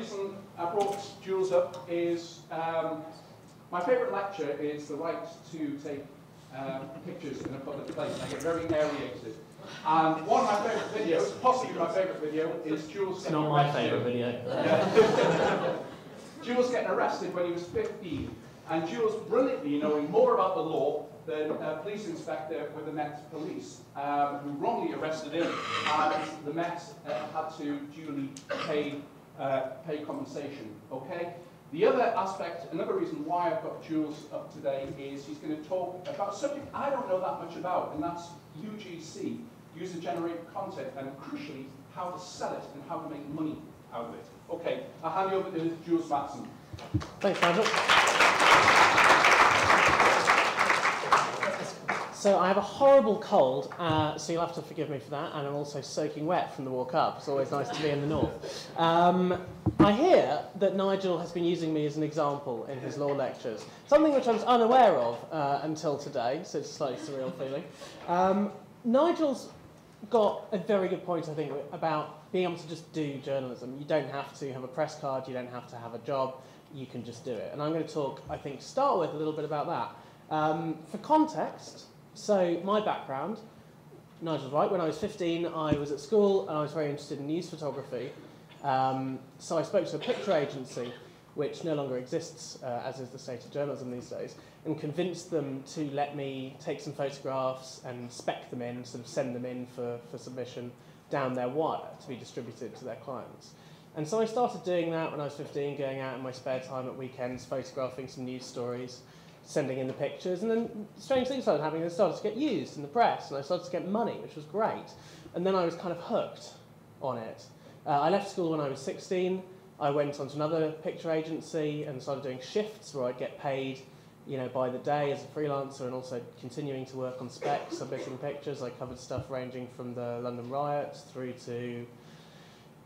reason I brought Jules up is my favourite lecture is the right to take pictures in a public place. I get very aerated. And one of my favourite videos, possibly my favourite video, is Jules getting arrested. It's not my favourite video. Yeah. Jules getting arrested when he was 15. And Jules brilliantly knowing more about the law than a police inspector with the Met Police, who wrongly arrested him, and the Met had to duly pay compensation. Okay? The other aspect, another reason why I've got Jules up today is he's going to talk about a subject I don't know that much about, and that's UGC, user-generated content, and crucially, how to sell it and how to make money out of it. Okay, I'll hand you over to Jules Mattsson. Thanks, Nigel. So I have a horrible cold, so you'll have to forgive me for that, and I'm also soaking wet from the walk up. It's always nice to be in the north. I hear that Nigel has been using me as an example in his law lectures, something which I was unaware of until today, so it's a slightly surreal feeling. Nigel's got a very good point, I think, about being able to just do journalism. You don't have to have a press card, you don't have to have a job, you can just do it. And I'm going to talk, I think, to start with a little bit about that. For context, so my background, Nigel's right, when I was 15 I was at school and I was very interested in news photography. So I spoke to a picture agency, which no longer exists, as is the state of journalism these days, and convinced them to let me take some photographs and spec them in, sort of send them in for submission down their wire to be distributed to their clients. And so I started doing that when I was 15, going out in my spare time at weekends, photographing some news stories, sending in the pictures, and then strange things started happening. They started to get used in the press, and I started to get money, which was great. And then I was kind of hooked on it. I left school when I was 16. I went on to another picture agency and started doing shifts where I'd get paid, you know, by the day as a freelancer, and also continuing to work on specs, submitting pictures. I covered stuff ranging from the London riots through to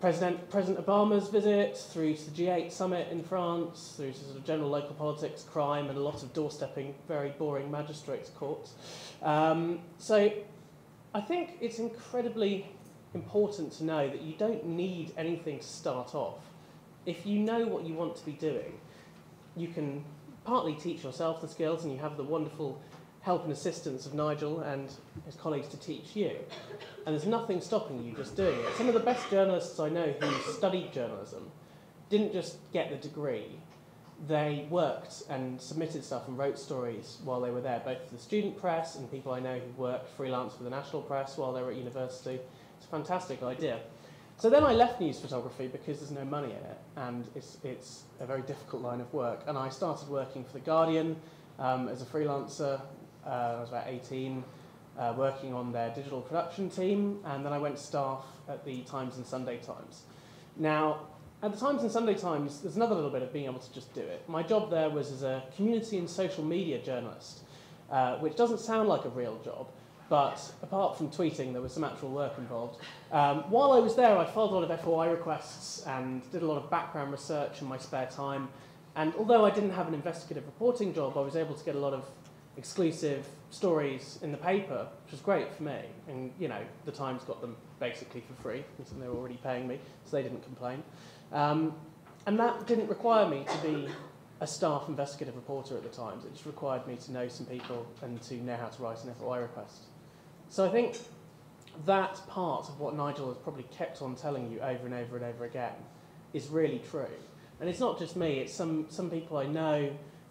President Obama's visit, through to the G8 summit in France, through to sort of general local politics, crime, and a lot of doorstepping, very boring magistrates' courts. So I think it's incredibly important to know that you don't need anything to start off. If you know what you want to be doing, you can partly teach yourself the skills, and you have the wonderful help and assistance of Nigel and his colleagues to teach you. And there's nothing stopping you just doing it. Some of the best journalists I know who studied journalism didn't just get the degree. They worked and submitted stuff and wrote stories while they were there, both for the student press and people I know who worked freelance for the national press while they were at university. It's a fantastic idea. So then I left news photography because there's no money in it, and it's a very difficult line of work. And I started working for The Guardian as a freelancer. I was about 18, working on their digital production team, and then I went staff at the Times and Sunday Times. Now, at the Times and Sunday Times, there's another little bit of being able to just do it. My job there was as a community and social media journalist, which doesn't sound like a real job, but apart from tweeting, there was some actual work involved. While I was there, I filed a lot of FOI requests and did a lot of background research in my spare time. And although I didn't have an investigative reporting job, I was able to get a lot of exclusive stories in the paper, which was great for me. And, you know, the Times got them basically for free, because they were already paying me, so they didn't complain. And that didn't require me to be a staff investigative reporter at the Times. It just required me to know some people and to know how to write an FOI request. So I think that part of what Nigel has probably kept on telling you over and over and over again is really true. And it's not just me, it's some people I know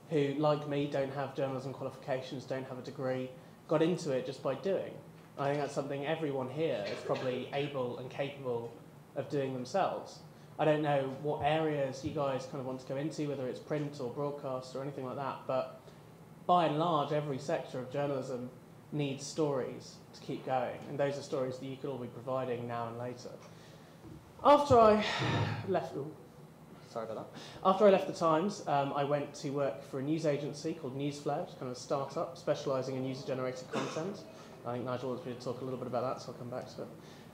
who, like me, don't have journalism qualifications, don't have a degree, got into it just by doing. I think that's something everyone here is probably able and capable of doing themselves. I don't know what areas you guys kind of want to go into, whether it's print or broadcast or anything like that, but by and large, every sector of journalism needs stories to keep going, and those are stories that you could all be providing now and later. After I left, After I left the Times, I went to work for a news agency called Newsflow, which is kind of a start-up specialising in user-generated content. I think Nigel wants me to talk a little bit about that, so I'll come back to it.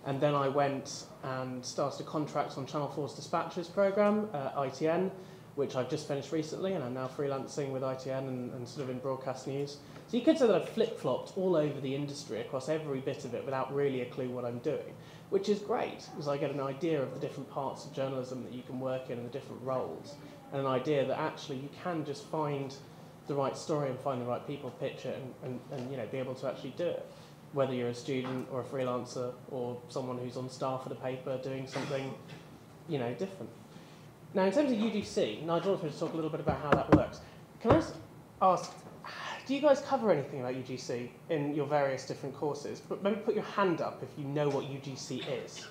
And then I went and started a contract on Channel 4's Dispatches programme, ITN, which I've just finished recently, and I'm now freelancing with ITN and sort of in broadcast news. So you could say that I've flip-flopped all over the industry, across every bit of it, without really a clue what I'm doing, which is great, because I get an idea of the different parts of journalism that you can work in and the different roles, and an idea that actually you can just find the right story and find the right people, pitch it, and you know, be able to actually do it, whether you're a student or a freelancer or someone who's on staff at a paper doing something, you know, different. Now, in terms of UGC, Nigel wants me to talk a little bit about how that works. Can I ask, do you guys cover anything about UGC in your various different courses? But maybe put your hand up if you know what UGC is.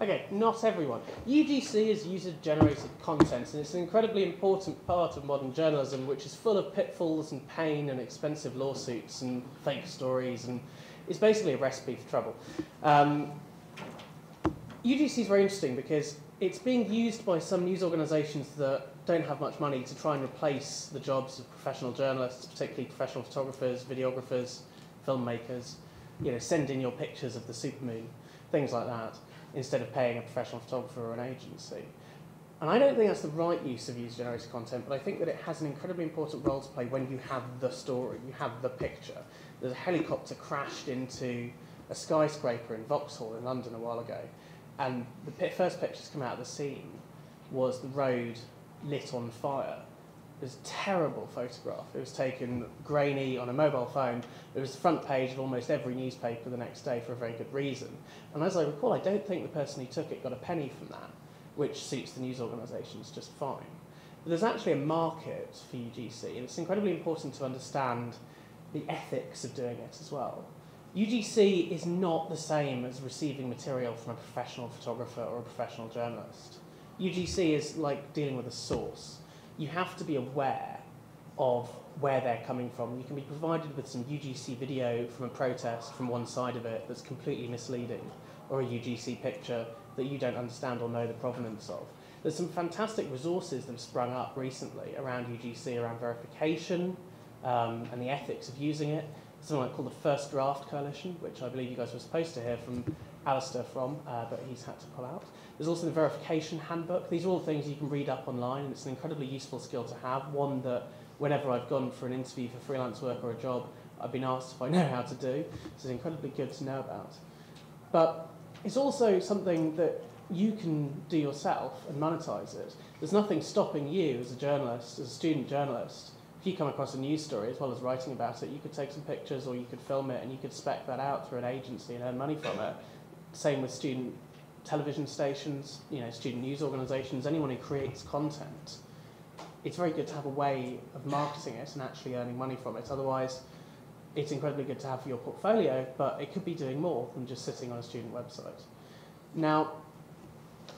Okay, not everyone. UGC is user-generated content, and it's an incredibly important part of modern journalism, which is full of pitfalls and pain and expensive lawsuits and fake stories, and it's basically a recipe for trouble. UGC is very interesting because it's being used by some news organisations that don't have much money to try and replace the jobs of professional journalists, particularly professional photographers, videographers, filmmakers. You know, send in your pictures of the supermoon, things like that, instead of paying a professional photographer or an agency. And I don't think that's the right use of user-generated content, but I think that it has an incredibly important role to play when you have the story, you have the picture. There's a helicopter crashed into a skyscraper in Vauxhall in London a while ago, and the first picture to come out of the scene was the road lit on fire. It was a terrible photograph. It was taken grainy on a mobile phone. It was the front page of almost every newspaper the next day for a very good reason. And as I recall, I don't think the person who took it got a penny from that, which suits the news organisations just fine. But there's actually a market for UGC, and it's incredibly important to understand the ethics of doing it as well. UGC is not the same as receiving material from a professional photographer or a professional journalist. UGC is like dealing with a source. You have to be aware of where they're coming from. You can be provided with some UGC video from a protest from one side of it that's completely misleading, or a UGC picture that you don't understand or know the provenance of. There's some fantastic resources that have sprung up recently around UGC, around verification and the ethics of using it. Something like called the First Draft Coalition, which I believe you guys were supposed to hear from Alistair from, but he's had to pull out. There's also the Verification Handbook. These are all things you can read up online, and it's an incredibly useful skill to have, one that whenever I've gone for an interview for freelance work or a job, I've been asked if I know how to do, so it's incredibly good to know about. But it's also something that you can do yourself and monetize it. There's nothing stopping you as a journalist, as a student journalist. If you come across a news story, as well as writing about it, you could take some pictures or you could film it and you could spec that out through an agency and earn money from it. Same with student television stations, you know, student news organisations, anyone who creates content. It's very good to have a way of marketing it and actually earning money from it. Otherwise, it's incredibly good to have for your portfolio, but it could be doing more than just sitting on a student website. Now,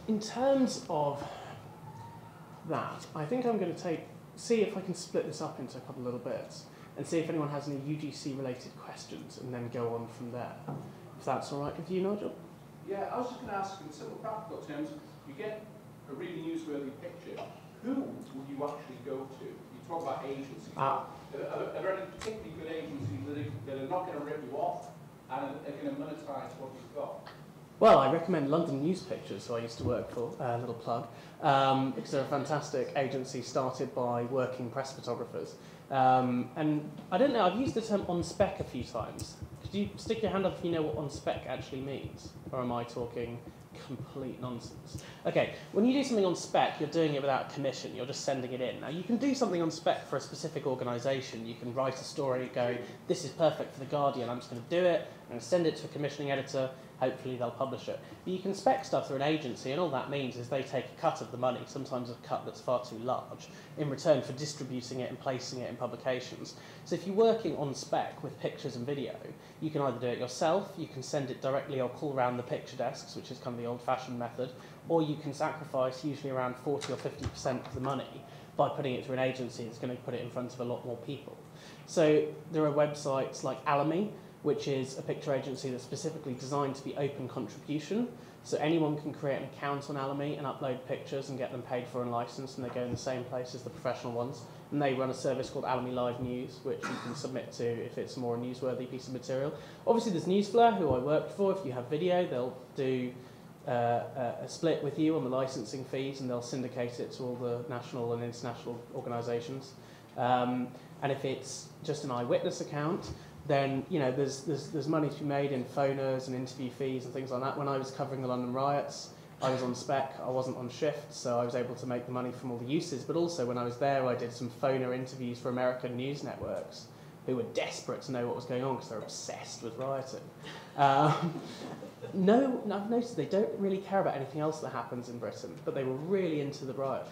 in terms of that, I think I'm going to see if I can split this up into a couple of little bits and see if anyone has any UGC-related questions and then go on from there. If that's all right with you, Nigel? Yeah, I was just going to ask, in simple practical terms, you get a really newsworthy picture, who would you actually go to? You talk about agencies. Are there any particularly good agencies that are not going to rip you off and are going to monetize what you've got? Well, I recommend London News Pictures, who I used to work for, a little plug, because they're a fantastic agency started by working press photographers. And I don't know, I've used the term on spec a few times. Could you stick your hand up if you know what on spec actually means? Or am I talking complete nonsense? Okay, when you do something on spec, you're doing it without commission, you're just sending it in. Now, you can do something on spec for a specific organisation. You can write a story, go, this is perfect for The Guardian, I'm just going to do it, I'm going to send it to a commissioning editor, hopefully they'll publish it. But you can spec stuff through an agency, and all that means is they take a cut of the money, sometimes a cut that's far too large, in return for distributing it and placing it in publications. So if you're working on spec with pictures and video, you can either do it yourself, you can send it directly or call around the picture desks, which is kind of the old-fashioned method, or you can sacrifice usually around 40 or 50% of the money by putting it through an agency that's going to put it in front of a lot more people. So there are websites like Alamy, which is a picture agency that's specifically designed to be open contribution. So anyone can create an account on Alamy and upload pictures and get them paid for and licensed, and they go in the same place as the professional ones. And they run a service called Alamy Live News, which you can submit to if it's a more newsworthy piece of material. Obviously, there's Newsflare, who I worked for. If you have video, they'll do a split with you on the licensing fees, and they'll syndicate it to all the national and international organisations. And if it's just an eyewitness account, then there's money to be made in phoners and interview fees and things like that. When I was covering the London riots, I was on spec, I wasn't on shift, so I was able to make the money from all the uses. But also when I was there, I did some phoner interviews for American news networks who were desperate to know what was going on because they're obsessed with rioting. No, I've noticed they don't really care about anything else that happens in Britain, but they were really into the riot.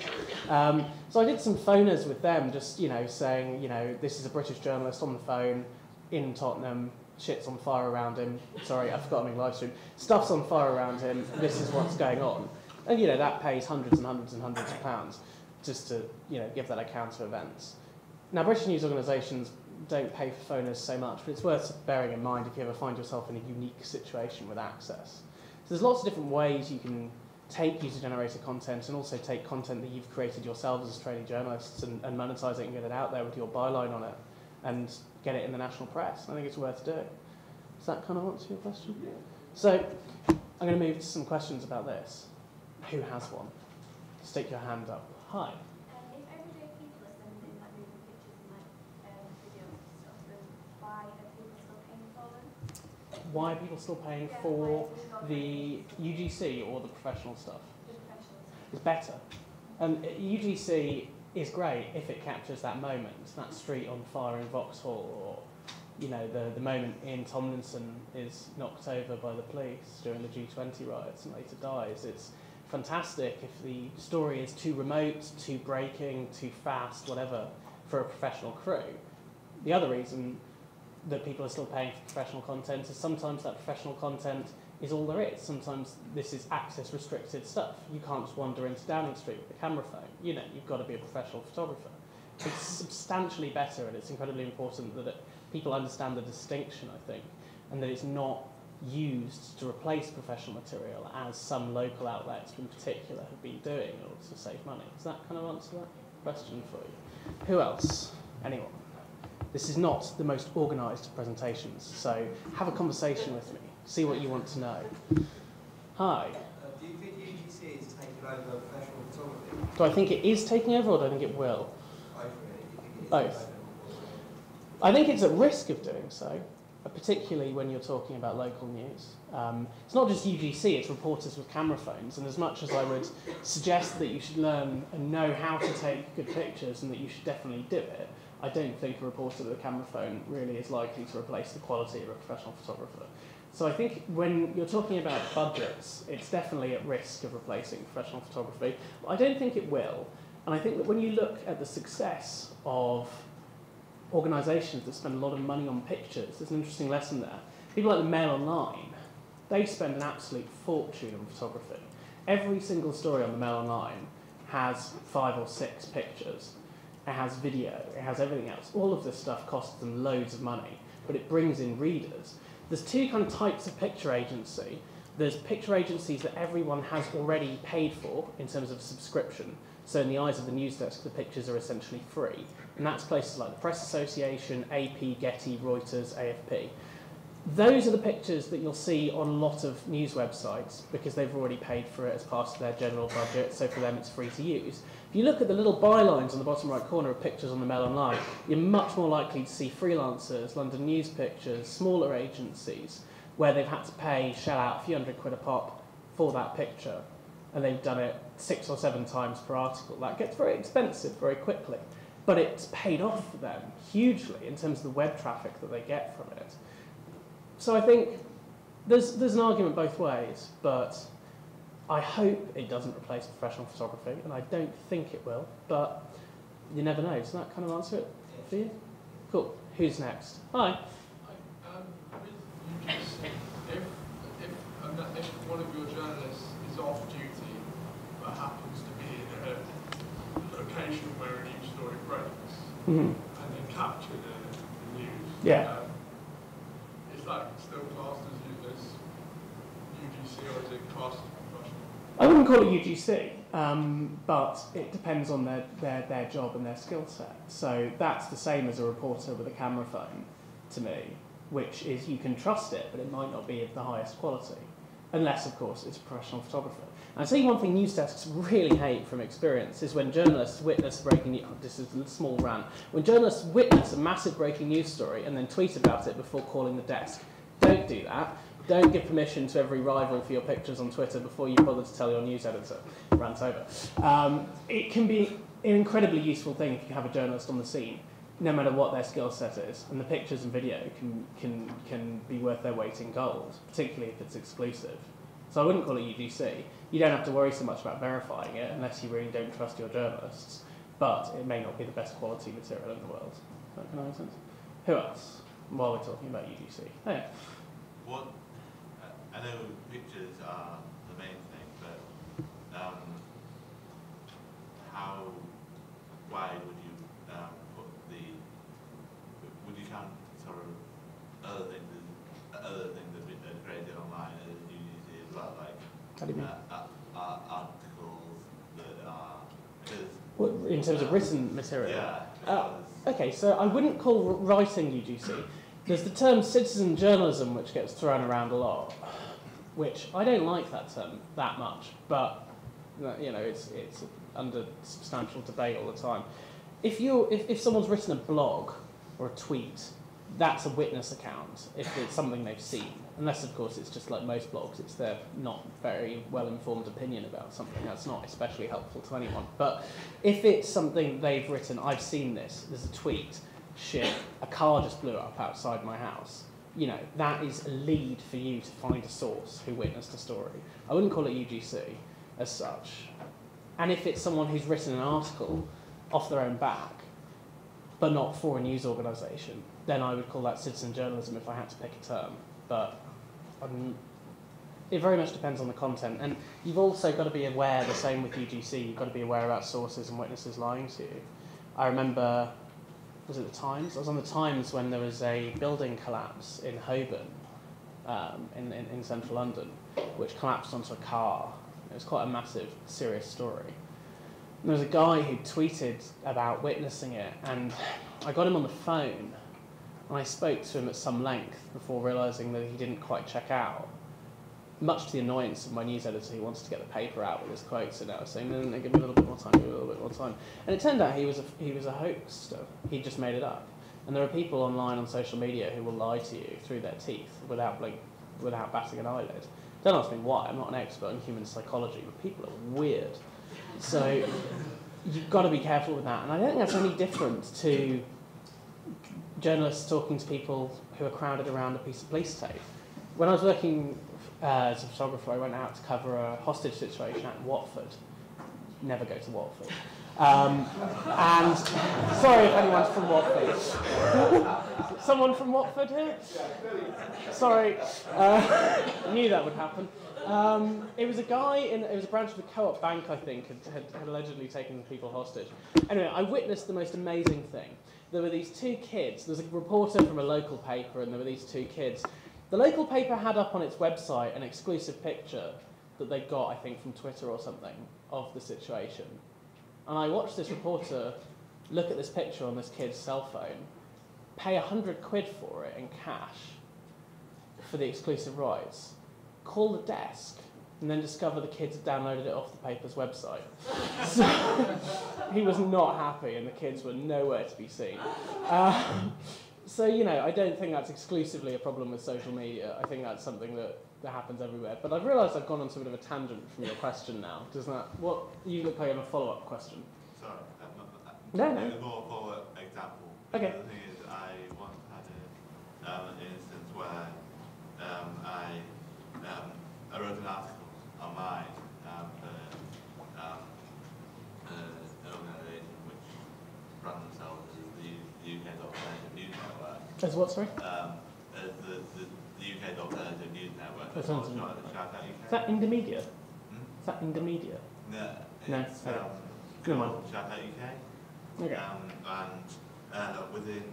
So I did some phoners with them, just saying, this is a British journalist on the phone in Tottenham, shit's on fire around him. Sorry, I forgot I'm in live stream. Stuff's on fire around him. This is what's going on, and that pays hundreds and hundreds and hundreds of pounds just to give that account of events. Now, British news organisations don't pay for phoners so much, but it's worth bearing in mind if you ever find yourself in a unique situation with access. So there's lots of different ways you can take user-generated content and also take content that you've created yourselves as training journalists and monetize it and get it out there with your byline on it and get it in the national press. I think it's worth doing. Does that kind of answer your question? Yeah. So I'm going to move to some questions about this. Who has one? Stick your hand up. Hi. If everyday people are sending like moving pictures and videos and stuff, then why are people still paying for them? Why are people still paying for the UGC or the professional stuff? The professional stuff. It's better. UGC is great if it captures that moment, that street on fire in Vauxhall, or the moment Ian Tomlinson is knocked over by the police during the G20 riots and later dies. It's fantastic if the story is too remote, too breaking, too fast, whatever, for a professional crew. The other reason that people are still paying for professional content is sometimes that professional content is all there is. Sometimes this is access restricted stuff. You can't just wander into Downing Street with a camera phone. You've got to be a professional photographer. It's substantially better, and it's incredibly important that people understand the distinction, I think, and that it's not used to replace professional material as some local outlets in particular have been doing in order to save money. Does that kind of answer that question for you? Who else? Anyone? This is not the most organised presentations, so have a conversation with me. See what you want to know. Hi. Do you think UGC is taking over professional photography? Do I think it is taking over, or do I think it will? Both. I think it's at risk of doing so, particularly when you're talking about local news. It's not just UGC, it's reporters with camera phones, and as much as I would suggest that you should learn and know how to take good pictures and that you should definitely do it, I don't think a reporter with a camera phone really is likely to replace the quality of a professional photographer. So I think when you're talking about budgets, it's definitely at risk of replacing professional photography. But I don't think it will. And I think that when you look at the success of organisations that spend a lot of money on pictures, there's an interesting lesson there. People like the Mail Online, they spend an absolute fortune on photography. Every single story on the Mail Online has 5 or 6 pictures. It has video, it has everything else. All of this stuff costs them loads of money, but it brings in readers. There's two kind of types of picture agency. There's picture agencies that everyone has already paid for in terms of subscription. So in the eyes of the news desk, the pictures are essentially free. And that's places like the Press Association, AP, Getty, Reuters, AFP. Those are the pictures that you'll see on a lot of news websites because they've already paid for it as part of their general budget, so for them it's free to use. If you look at the little bylines on the bottom right corner of pictures on the Mail Online, you're much more likely to see freelancers, London News Pictures, smaller agencies, where they've had to shell out a few £100 a pop for that picture, and they've done it 6 or 7 times per article. That gets very expensive very quickly, but it's paid off for them hugely in terms of the web traffic that they get from it. So I think there's an argument both ways, but I hope it doesn't replace professional photography, and I don't think it will, but you never know. Does that kind of answer it for you? Cool. Who's next? Hi. With UGC, if one of your journalists is off duty but happens to be in a location where a news story breaks and then captured in the news, is that still classed as UGC, or is it classed as professional? I wouldn't call it UGC, but it depends on their job and their skill set. So that's the same as a reporter with a camera phone to me, which is you can trust it, but it might not be of the highest quality. unless, of course, it's a professional photographer. And I'll tell you one thing news desks really hate from experience is when journalists witness breaking news. This is a small rant. When journalists witness a massive breaking news story and then tweet about it before calling the desk. Don't do that. Don't give permission to every rival for your pictures on Twitter before you bother to tell your news editor. Rant over. It can be an incredibly useful thing if you have a journalist on the scene, no matter what their skill set is, and the pictures and video can be worth their weight in gold, particularly if it's exclusive. So I wouldn't call it UGC. You don't have to worry so much about verifying it unless you really don't trust your journalists, but it may not be the best quality material in the world. Does that make sense? Who else, while we're talking about UGC? Oh, yeah. What, I know pictures are the main thing, but why would you would you count sort of other things that are created online as UGC as well, like How do you mean? articles that are, because What, in terms of written material? yeah. Okay, so I wouldn't call writing UGC. There's the term citizen journalism, which gets thrown around a lot, which I don't like that term that much, but you know, it's under substantial debate all the time. If someone's written a blog or a tweet, that's a witness account if it's something they've seen. Unless, of course, it's just like most blogs, it's their not very well-informed opinion about something. That's not especially helpful to anyone. But if it's something they've written, I've seen this, there's a tweet, shit, a car just blew up outside my house. You know, that is a lead for you to find a source who witnessed a story. I wouldn't call it UGC as such. And if it's someone who's written an article off their own back, but not for a news organisation, then I would call that citizen journalism if I had to pick a term. But it very much depends on the content. And you've also got to be aware, the same with UGC, you've got to be aware about sources and witnesses lying to you. I remember, was it the Times? I was on the Times when there was a building collapse in Holborn, in central London, which collapsed onto a car. It was quite a massive, serious story. And there was a guy who tweeted about witnessing it, and I got him on the phone, and I spoke to him at some length before realising that he didn't quite check out, much to the annoyance of my news editor who wants to get the paper out with his quotes, and I was saying, no, give me a little bit more time, give me a little bit more time. And it turned out he was a hoaxer. He just made it up. And there are people online on social media who will lie to you through their teeth without batting an eyelid. Don't ask me why, I'm not an expert in human psychology, but people are weird. So you've got to be careful with that. And I don't think that's any different to journalists talking to people who are crowded around a piece of police tape. When I was working as a photographer, I went out to cover a hostage situation at Watford. Never go to Watford. And sorry if anyone's from Watford. Someone from Watford here? Sorry, I knew that would happen. It was a guy it was a branch of the Co-op Bank, I think, had allegedly taken people hostage. Anyway, I witnessed the most amazing thing. There were these two kids. There was a reporter from a local paper, and there were these two kids. The local paper had up on its website an exclusive picture that they got, I think, from Twitter or something, of the situation. And I watched this reporter look at this picture on this kid's cell phone, pay £100 for it in cash for the exclusive rights, call the desk, and then discover the kids had downloaded it off the paper's website. So he was not happy, and the kids were nowhere to be seen. So, you know, I don't think that's exclusively a problem with social media. I think that's something that happens everywhere. But I've realised I've gone on sort of a tangent from your question now. Does that, you look like you have a follow-up question. Sorry, No. A more follow-up example. Okay. The thing is, I once had an instance where I wrote an article online for an organisation which run themselves as the UK's Alternative News Network. As what, sorry? As the UK's Alternative News Network. Alternative. Shout out UK. Is that Indomedia? Hmm? Is that Indomedia? No. No, It's, okay. Good Go on. one. Shout out UK. Okay. And within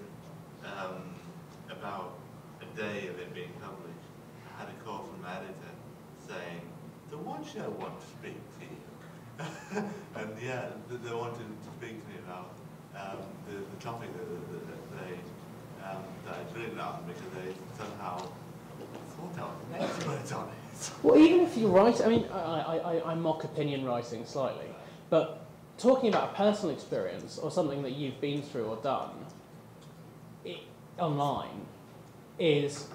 about a day of it being published, I had a call from my editor saying, "The One Show wants to speak to you." And yeah, they wanted to speak to me about the topic that I'd written on, because they somehow thought out an expert on it. Well, even if you write, I mean, I mock opinion writing slightly, but talking about a personal experience or something that you've been through or done online is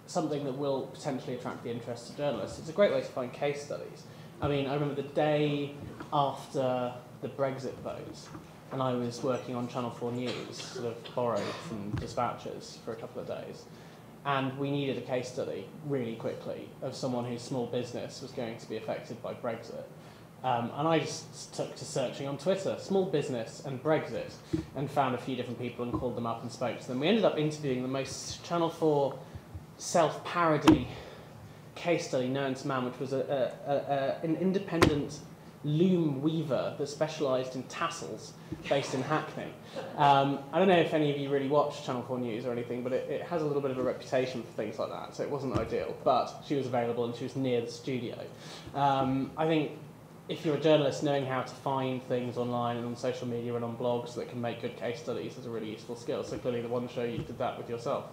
something that will potentially attract the interest of journalists. It's a great way to find case studies. I mean, I remember the day after the Brexit vote, and I was working on Channel 4 News, sort of borrowed from dispatches for a couple of days, and we needed a case study really quickly of someone whose small business was going to be affected by Brexit. And I just took to searching on Twitter, small business and Brexit, and found a few different people and called them up and spoke to them. We ended up interviewing the most Channel 4 self-parody case study known to man, which was an independent loom weaver that specialised in tassels based in Hackney. I don't know if any of you really watch Channel 4 News or anything, but it has a little bit of a reputation for things like that, so it wasn't ideal. But she was available and she was near the studio. I think if you're a journalist, knowing how to find things online and on social media and on blogs that can make good case studies is a really useful skill. So clearly the one show you did that with yourself.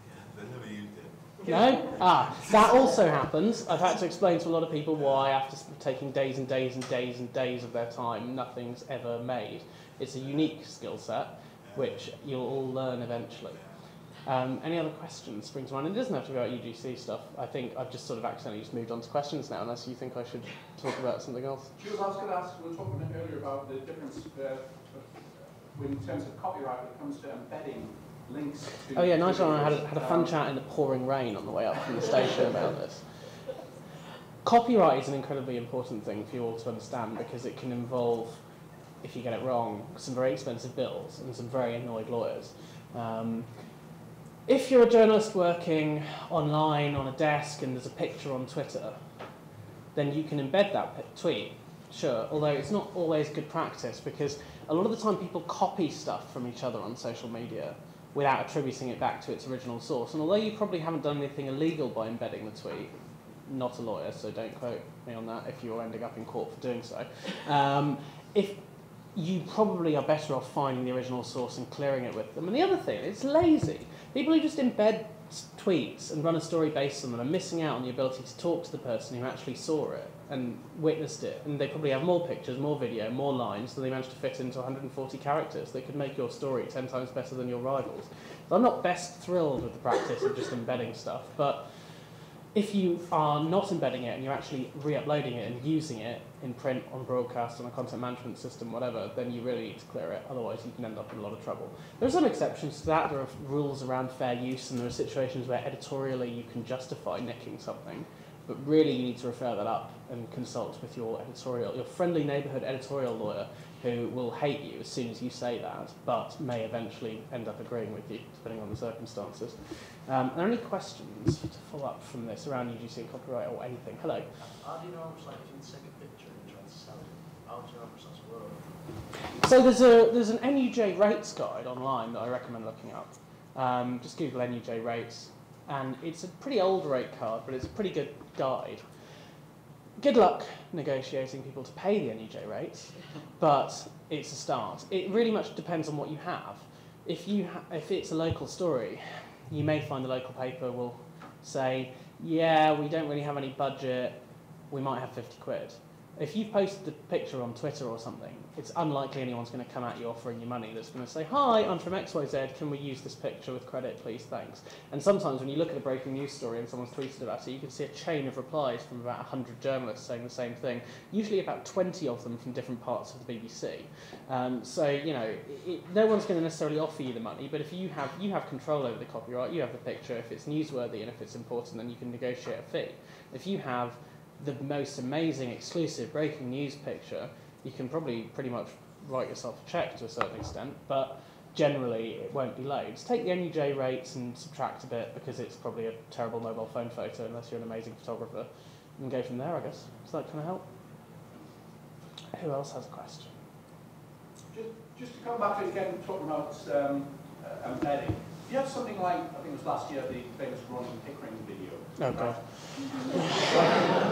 Yeah, they never used it. No? Ah, that also happens. I've had to explain to a lot of people why after taking days and days and days and days of their time, nothing's ever made. It's a unique skill set, which you'll all learn eventually. Any other questions spring to mind? It doesn't have to be about UGC stuff. I think I've just sort of accidentally just moved on to questions now, unless you think I should talk about something else. Jules, I was going to ask, we were talking earlier about the difference in terms of copyright when it comes to embedding links to... Oh yeah, Nigel and I had a fun chat in the pouring rain on the way up from the station about this. Copyright is an incredibly important thing for you all to understand because it can involve, if you get it wrong, some very expensive bills and some very annoyed lawyers. If you're a journalist working online on a desk and there's a picture on Twitter, then you can embed that tweet, sure, although it's not always good practice because a lot of the time people copy stuff from each other on social media without attributing it back to its original source. And although you probably haven't done anything illegal by embedding the tweet, not a lawyer, so don't quote me on that if you're ending up in court for doing so, if you probably are better off finding the original source and clearing it with them. And the other thing, it's lazy. People who just embed tweets and run a story based on them are missing out on the ability to talk to the person who actually saw it and witnessed it. And they probably have more pictures, more video, more lines than they managed to fit into 140 characters. They could make your story 10 times better than your rivals. So I'm not best thrilled with the practice of just embedding stuff, but if you are not embedding it and you're actually re-uploading it and using it in print, on broadcast, on a content management system, whatever, then you really need to clear it. Otherwise, you can end up in a lot of trouble. There are some exceptions to that. There are rules around fair use, and there are situations where editorially you can justify nicking something. But really, you need to refer that up and consult with your friendly neighbourhood editorial lawyer, who will hate you as soon as you say that, but may eventually end up agreeing with you, depending on the circumstances. Are there any questions to follow up from this around UGC and copyright or anything? Hello. How do you know if you can take a picture and try to sell it? How do you know if that's work? So there's an NUJ rates guide online that I recommend looking up. Just Google NUJ rates, and it's a pretty old rate card, but it's a pretty good guide. Good luck negotiating people to pay the NUJ rates, but it's a start. It really much depends on what you have. If it's a local story, you may find the local paper will say, yeah, we don't really have any budget, we might have 50 quid. If you've posted the picture on Twitter or something, it's unlikely anyone's going to come at you offering you money that's going to say, hi, I'm from XYZ, can we use this picture with credit, please, thanks. And sometimes when you look at a breaking news story and someone's tweeted about it, you can see a chain of replies from about 100 journalists saying the same thing, usually about 20 of them from different parts of the BBC. So, you know, no one's going to necessarily offer you the money, but if you have control over the copyright, you have the picture, if it's newsworthy and if it's important, then you can negotiate a fee. If you have the most amazing, exclusive breaking news picture, you can probably pretty much write yourself a cheque to a certain extent, but generally it won't be loads. Take the NUJ rates and subtract a bit because it's probably a terrible mobile phone photo unless you're an amazing photographer, and go from there, I guess. Does that kind of help? Who else has a question? Just to come back to again, talking about embedding. You have something like, I think it was last year, the famous Ron Pickering video. Oh, God.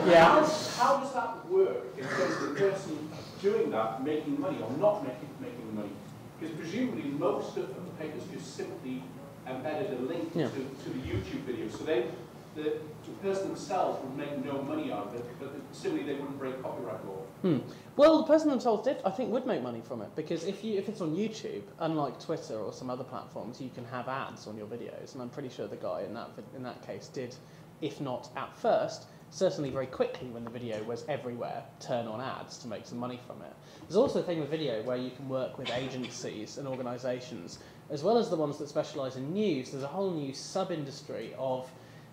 Yeah. How does that work in terms of the person doing that making money or not making the money? Because presumably most of the papers just simply embedded a link Yeah. to the YouTube video. So the person themselves would make no money out of it, but similarly they wouldn't break copyright law. Well, the person themselves I think would make money from it, because if it's on YouTube, unlike Twitter or some other platforms, you can have ads on your videos, and I'm pretty sure the guy in that case did, if not at first, certainly very quickly when the video was everywhere, turn on ads to make some money from it. There's also a thing with video where you can work with agencies and organisations, as well as the ones that specialise in news. There's a whole new sub-industry of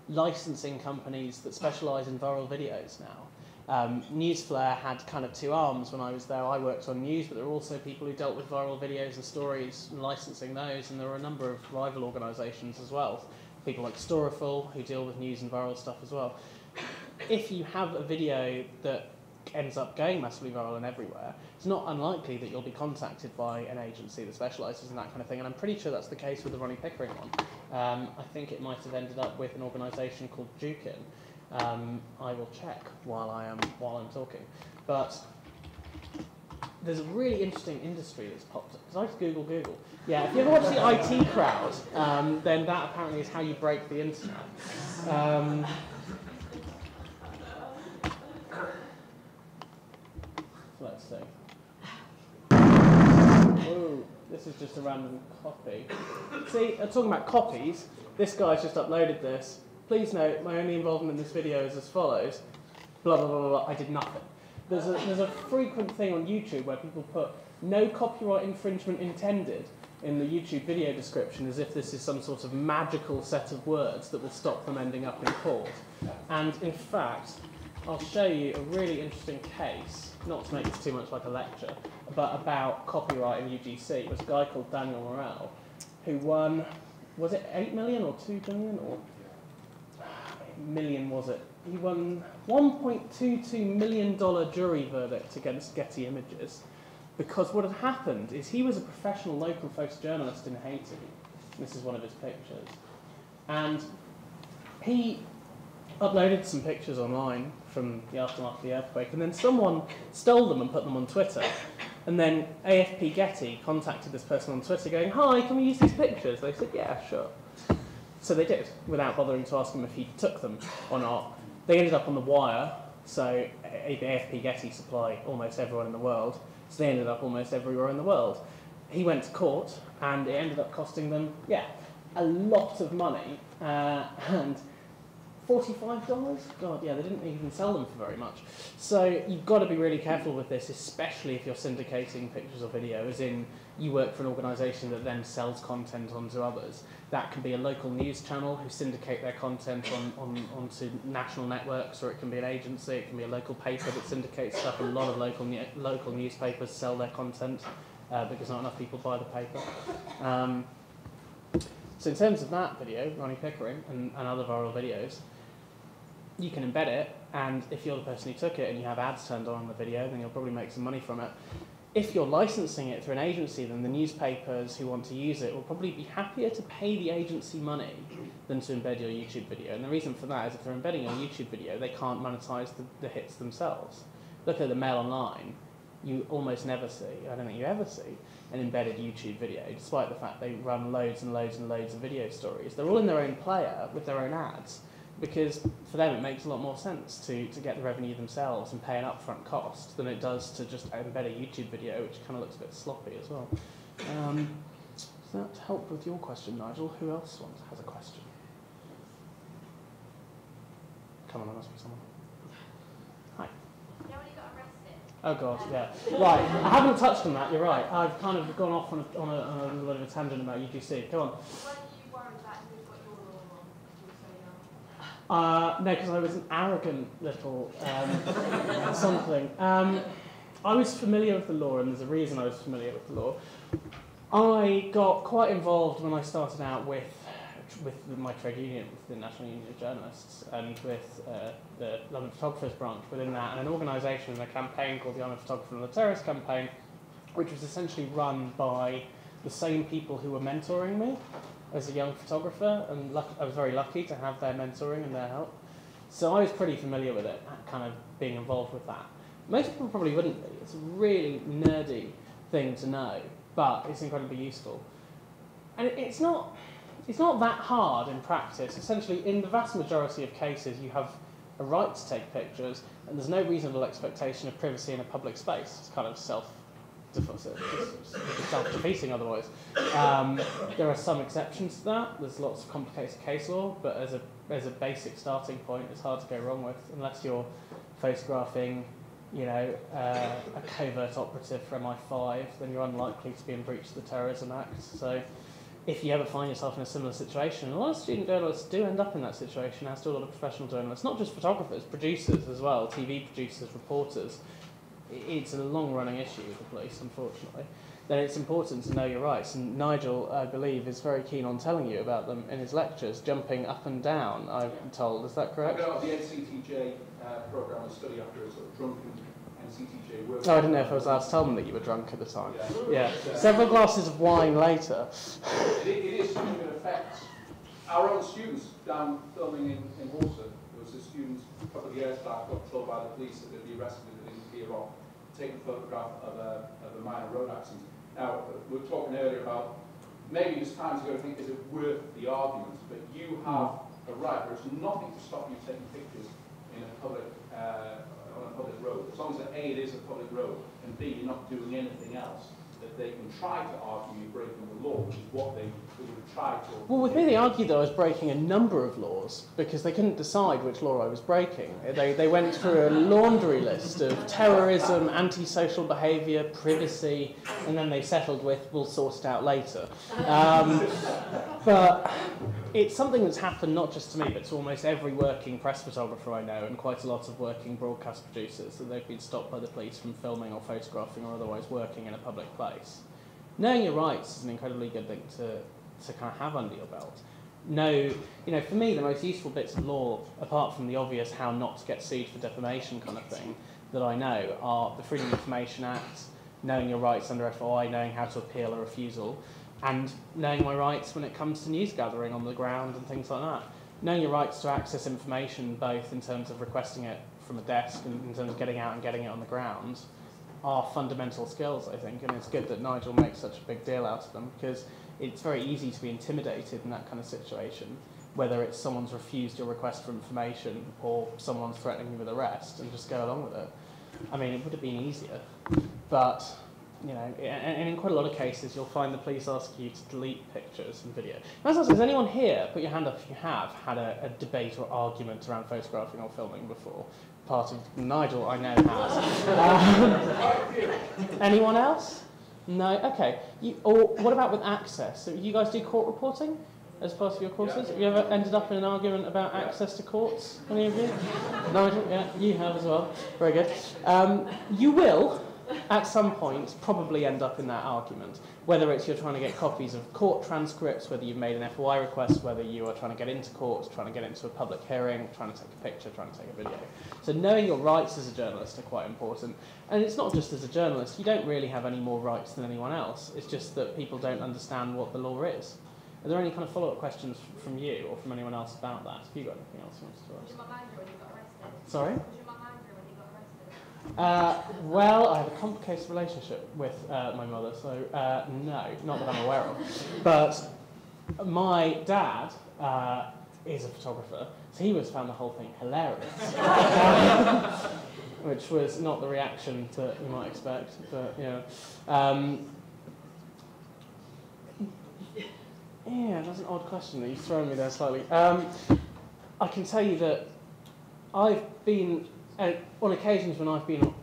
licensing companies that specialise in viral videos now. Newsflare had kind of two arms when I was there. I worked on news, but there were also people who dealt with viral videos and stories and licensing those, and there were a number of rival organisations as well. People like Storiful who deal with news and viral stuff as well. If you have a video that ends up going massively viral and everywhere, it's not unlikely that you'll be contacted by an agency that specialises in that kind of thing, and I'm pretty sure that's the case with the Ronnie Pickering one. I think it might have ended up with an organisation called Jukin. I will check while I'm talking. But there's a really interesting industry that's popped up. Because I just Google. Yeah, if you ever watch the IT Crowd, then that apparently is how you break the internet. Let's see. Whoa, this is just a random copy. See, talking about copies, this guy's just uploaded this. Please note, my only involvement in this video is as follows. Blah, blah, blah, blah, blah. I did nothing. There's a frequent thing on YouTube where people put no copyright infringement intended in the YouTube video description, as if this is some sort of magical set of words that will stop them ending up in court. And in fact, I'll show you a really interesting case, not to make this too much like a lecture, but about copyright in UGC. It was a guy called Daniel Morel who won, was it 8 million or 2 million or million was it? He won $1.22 million jury verdict against Getty Images, because what had happened is he was a professional local photojournalist in Haiti. This is one of his pictures. And he uploaded some pictures online from the aftermath of the earthquake, and then someone stole them and put them on Twitter. And then AFP Getty contacted this person on Twitter going, "Hi, can we use these pictures?" They said, "Yeah, sure." So they did, without bothering to ask him if he took them or not. They ended up on the wire, so the AFP Getty supply almost everyone in the world, so they ended up almost everywhere in the world. He went to court, and it ended up costing them, a lot of money, and $45? God, yeah, they didn't even sell them for very much. So you've got to be really careful with this, especially if you're syndicating pictures or video, as in you work for an organisation that then sells content onto others. That can be a local news channel who syndicate their content onto national networks, or it can be an agency, it can be a local paper that syndicates stuff. A lot of local newspapers sell their content because not enough people buy the paper. So in terms of that video, Ronnie Pickering and other viral videos, you can embed it, and if you're the person who took it and you have ads turned on the video, then you'll probably make some money from it. If you're licensing it through an agency, then the newspapers who want to use it will probably be happier to pay the agency money than to embed your YouTube video. And the reason for that is if they're embedding your YouTube video, they can't monetize the hits themselves. Look at the Mail Online. You almost never see, I don't think you ever see, an embedded YouTube video, despite the fact they run loads and loads and loads of video stories. They're all in their own player with their own ads, because for them it makes a lot more sense to get the revenue themselves and pay an upfront cost than it does to just embed a YouTube video, which kind of looks a bit sloppy as well. Does that help with your question, Nigel? Who else has a question? Come on, there must be someone. Hi. You know when you got arrested? Oh God, yeah. Right, I haven't touched on that, you're right. I've kind of gone off on a little bit of a tangent about UGC. Go on. Weren't you worried that you got your law wrong because you were so young? No, because I was an arrogant little something. I was familiar with the law, and there's a reason I was familiar with the law. I got quite involved when I started out with my trade union, with the National Union of Journalists, and with the London Photographers branch within that, and an organisation and a campaign called the I'm a Photographer and the Terrorist campaign, which was essentially run by the same people who were mentoring me as a young photographer, and I was very lucky to have their mentoring and their help. So I was pretty familiar with it, kind of being involved with that. Most people probably wouldn't be. It's a really nerdy thing to know, but it's incredibly useful. And it's not it's not that hard in practice. Essentially, in the vast majority of cases, you have a right to take pictures, and there's no reasonable expectation of privacy in a public space. It's kind of self-defeating otherwise. There are some exceptions to that. There's lots of complicated case law, but as a basic starting point, it's hard to go wrong with, unless you're photographing, you know, a covert operative for MI5, then you're unlikely to be in breach of the Terrorism Act. So if you ever find yourself in a similar situation, a lot of student journalists do end up in that situation, as do a lot of professional journalists, not just photographers, producers as well, TV producers, reporters. It's a long-running issue with the police, unfortunately. Then it's important to know your rights, and Nigel, I believe, is very keen on telling you about them in his lectures, jumping up and down, I've been told. Is that correct? I got out of the NCTJ programme and study after a sort of drunken NCTJ work. Oh, I didn't know if I was allowed to tell them that you were drunk at the time. Yeah. Several glasses of wine later. It is something that affects our own students down filming in Worcester. There was a student a couple of years back got told by the police that they'd be arrested if they didn't appear on taking a photograph of a minor road accident. Now, we were talking earlier about maybe there's times you've got to think, is it worth the argument? But you have a right. There's nothing to stop you taking pictures in a public on a public road. As long as A, it is a public road, and B, you're not doing anything else that they can try to argue you're breaking the law, which is what they would have tried to. Well, with me, they argued that I was breaking a number of laws because they couldn't decide which law I was breaking. They went through a laundry list of terrorism, antisocial behaviour, privacy, and then they settled with, we'll sort it out later. But it's something that's happened not just to me, but to almost every working press photographer I know, and quite a lot of working broadcast producers, that they've been stopped by the police from filming or photographing or otherwise working in a public place. Knowing your rights is an incredibly good thing to kind of have under your belt. For me, the most useful bits of law, apart from the obvious how not to get sued for defamation kind of thing, that I know are the Freedom of Information Act, knowing your rights under FOI, knowing how to appeal a refusal, and knowing my rights when it comes to news gathering on the ground and things like that. Knowing your rights to access information, both in terms of requesting it from a desk and in terms of getting out and getting it on the ground, are fundamental skills, I think, and it's good that Nigel makes such a big deal out of them, because it's very easy to be intimidated in that kind of situation, whether it's someone's refused your request for information or someone's threatening you with arrest, and just go along with it. I mean, it would have been easier, but and in quite a lot of cases, you'll find the police ask you to delete pictures and video. Has anyone here, put your hand up if you have, had a debate or argument around photographing or filming before? Part of Nigel, I know, has. Anyone else? No? Okay. Or what about with access? So you guys do court reporting as part of your courses? Have you ever ended up in an argument about access to courts? Any of you? Nigel? Yeah, you have as well. Very good. You will, at some point, probably end up in that argument. Whether it's you're trying to get copies of court transcripts, whether you've made an FOI request, whether you are trying to get into court, trying to get into a public hearing, trying to take a picture, trying to take a video. So knowing your rights as a journalist are quite important. And it's not just as a journalist, you don't really have any more rights than anyone else. It's just that people don't understand what the law is. Are there any kind of follow-up questions from you or from anyone else about that? Have you got anything else you want to ask? Was your mum angry when you got arrested? Sorry? Was your mum angry when you got arrested? Well, I have a complicated relationship with my mother, so no, not that I'm aware of. But my dad is a photographer, so he was found the whole thing hilarious, which was not the reaction that you might expect, but yeah, that's an odd question that you've thrown me there slightly. I can tell you that I've been, on occasions when I've been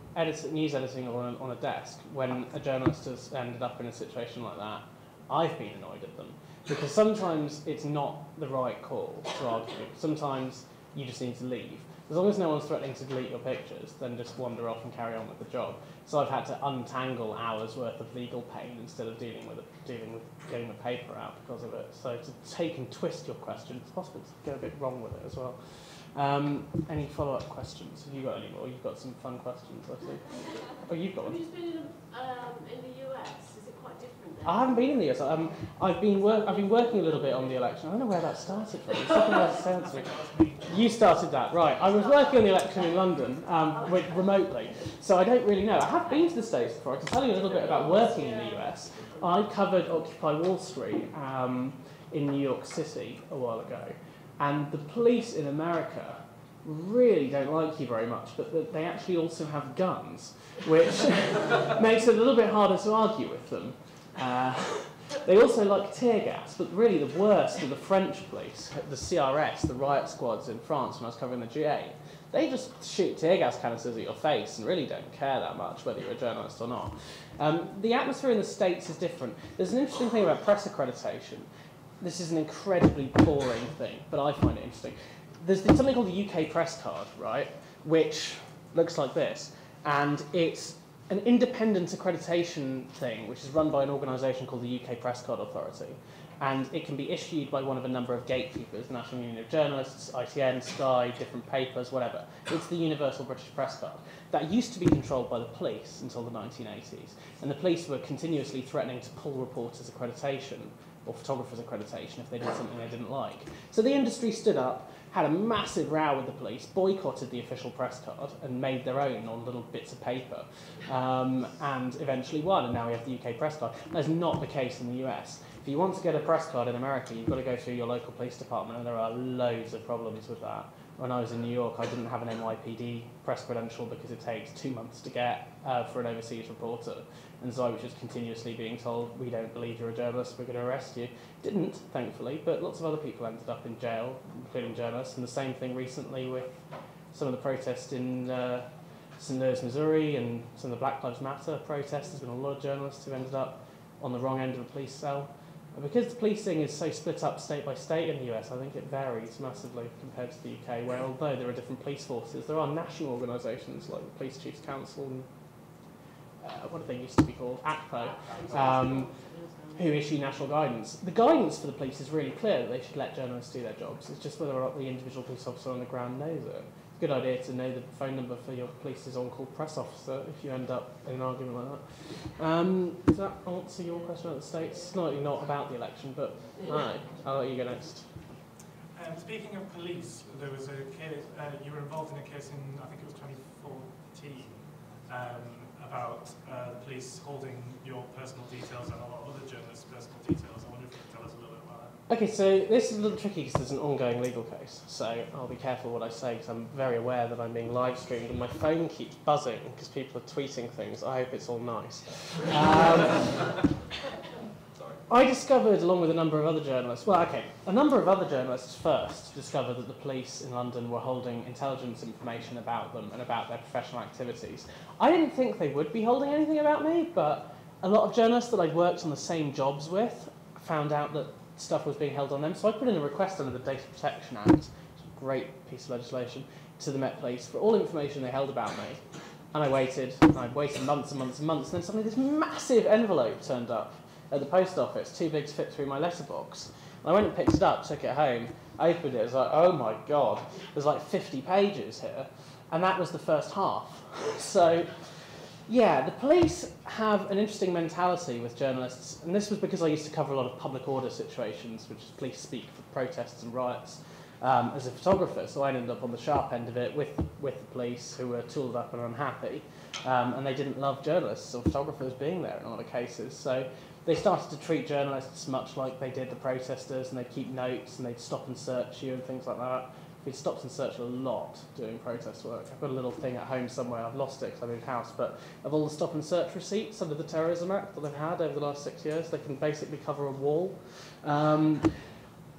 news editing on a desk, when a journalist has ended up in a situation like that, I've been annoyed at them. Because sometimes it's not the right call to argue. Sometimes you just need to leave. As long as no one's threatening to delete your pictures, then just wander off and carry on with the job. So I've had to untangle hours worth of legal pain instead of dealing with getting the paper out because of it. So to take and twist your question, it's possible to get a bit wrong with it as well. Any follow-up questions? Have you got any more? You've got some fun questions, I see. Oh, you've got one. Have you been in the US? Is it quite different there? I haven't been in the US. I've been working a little bit on the election. I don't know where that started from. It's something that sounds me. You started that, right. I was working on the election in London remotely, so I don't really know. I have been to the States before. I can tell you a little bit about working in the US. I covered Occupy Wall Street in New York City a while ago, and the police in America really don't like you very much, but they actually also have guns, which makes it a little bit harder to argue with them. They also like tear gas, but really the worst are the French police, the CRS, the riot squads in France when I was covering the GA. They just shoot tear gas canisters at your face and really don't care that much whether you're a journalist or not. The atmosphere in the States is different. There's an interesting thing about press accreditation. This is an incredibly boring thing, but I find it interesting. There's something called the UK press card, right, which looks like this, and it's an independent accreditation thing which is run by an organisation called the UK Press Card Authority, and it can be issued by one of a number of gatekeepers, the National Union of Journalists, ITN, Sky, different papers, whatever. It's the Universal British Press Card. That used to be controlled by the police until the 1980s, and the police were continuously threatening to pull reporters' accreditation or photographers' accreditation if they did something they didn't like. So the industry stood up, had a massive row with the police, boycotted the official press card and made their own on little bits of paper, and eventually won, and now we have the UK press card. That's not the case in the US. If you want to get a press card in America, you've got to go through your local police department, and there are loads of problems with that. When I was in New York, I didn't have an NYPD press credential because it takes 2 months to get for an overseas reporter. And so I was just continuously being told, we don't believe you're a journalist, we're going to arrest you. Didn't, thankfully, but lots of other people ended up in jail, including journalists. And the same thing recently with some of the protests in St. Louis, Missouri, and some of the Black Lives Matter protests. There's been a lot of journalists who ended up on the wrong end of a police cell. And because the policing is so split up state by state in the US, I think it varies massively compared to the UK, where although there are different police forces, there are national organisations like the Police Chiefs Council and what do they used to be called? ACPO, who issue national guidance. The guidance for the police is really clear that they should let journalists do their jobs. It's just whether or not the individual police officer on the ground knows it. It's a good idea to know the phone number for your police's on-call press officer if you end up in an argument like that. Does that answer your question about the States? Slightly not about the election, but alright, I'll let you go next. Speaking of police, there was a case, you were involved in a case in, I think it was 2014, about the police holding your personal details and a lot of other journalists' personal details. I wonder if you could tell us a little bit about that. Okay, so this is a little tricky because there's an ongoing legal case, so I'll be careful what I say because I'm very aware that I'm being live streamed and my phone keeps buzzing because people are tweeting things. I hope it's all nice. I discovered, along with a number of other journalists, a number of other journalists first discovered that the police in London were holding intelligence information about them and about their professional activities. I didn't think they would be holding anything about me, but a lot of journalists that I'd worked on the same jobs with found out that stuff was being held on them, so I put in a request under the Data Protection Act, which is a great piece of legislation, to the Met Police for all information they held about me. And I'd waited months and months and months, and then suddenly this massive envelope turned up at the post office, too big to fit through my letterbox. And I went and picked it up, took it home, opened it, it was like, oh my God, there's like 50 pages here. And that was the first half. So, yeah, the police have an interesting mentality with journalists, and this was because I used to cover a lot of public order situations, which is police speak for protests and riots, as a photographer, so I ended up on the sharp end of it with the police, who were tooled up and unhappy, and they didn't love journalists or photographers being there in a lot of cases. So they started to treat journalists much like they did the protesters, and they'd keep notes and they'd stop and search you and things like that. We'd stopped and searched a lot doing protest work. I've got a little thing at home somewhere, I've lost it because I moved house, but of all the stop and search receipts under the Terrorism Act that they've had over the last 6 years, they can basically cover a wall.